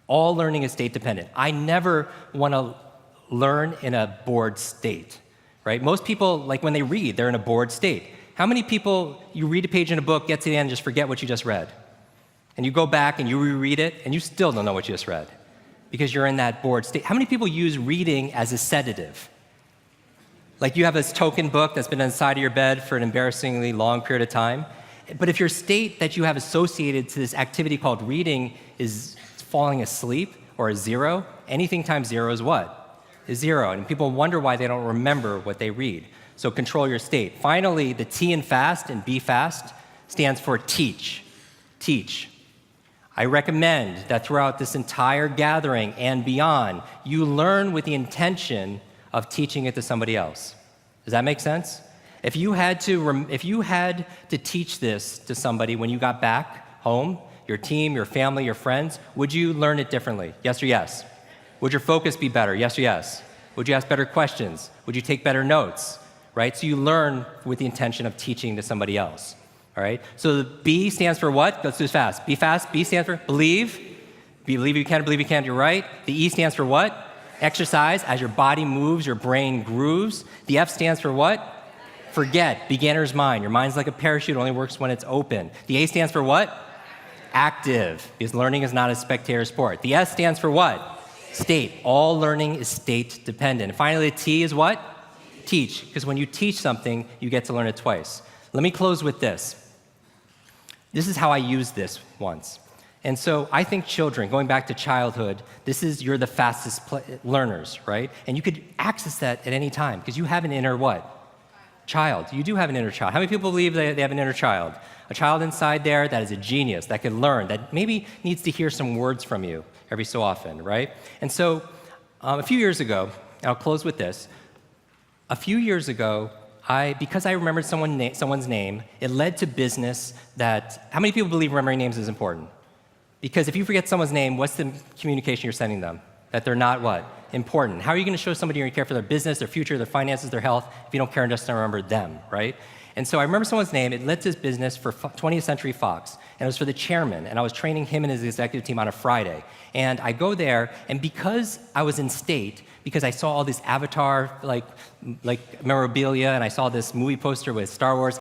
All learning is state dependent. I never want to learn in a bored state, right? Most people, like when they read, they're in a bored state. How many people, you read a page in a book, get to the end, and just forget what you just read? And you go back and you reread it, and you still don't know what you just read because you're in that bored state. How many people use reading as a sedative? Like you have this token book that's been inside of your bed for an embarrassingly long period of time. But if your state that you have associated to this activity called reading is falling asleep or a zero, anything times zero is what? Is zero. And people wonder why they don't remember what they read. So control your state. Finally, the T in FAST and Be Fast stands for teach. Teach. I recommend that throughout this entire gathering and beyond, you learn with the intention of teaching it to somebody else. Does that make sense? If you had to teach this to somebody when you got back home, your team, your family, your friends, would you learn it differently? Yes or yes? Would your focus be better? Yes or yes? Would you ask better questions? Would you take better notes? Right? So you learn with the intention of teaching to somebody else. All right? So the B stands for what? Let's do this fast. Be fast. B stands for believe. Believe you can, believe you can, you're right. The E stands for what? Exercise. As your body moves, your brain grooves. The F stands for what? Forget. Beginner's mind. Your mind's like a parachute, it only works when it's open. The A stands for what? Active, because learning is not a spectator sport. The S stands for what? State. All learning is state dependent. And finally, the T is what? Teach, because when you teach something, you get to learn it twice. Let me close with this. This is how I used this once. And so I think children, going back to childhood, you're the fastest learners, right? And you could access that at any time, because you have an inner what? Child. You do have an inner child. How many people believe they have an inner child? A child inside there that is a genius, that can learn, that maybe needs to hear some words from you every so often, right? And so a few years ago, I'll close with this. A few years ago, because I remembered someone's name, it led to business that, how many people believe remembering names is important? Because if you forget someone's name, what's the communication you're sending them? That they're not what? Important. How are you going to show somebody you care for their business, their future, their finances, their health, if you don't care just to remember them, right? And so I remember someone's name. It led to his business for 20th Century Fox, and it was for the chairman, and I was training him and his executive team on a Friday. And I go there, and because I was in state, because I saw all this Avatar like memorabilia, and I saw this movie poster with Star Wars,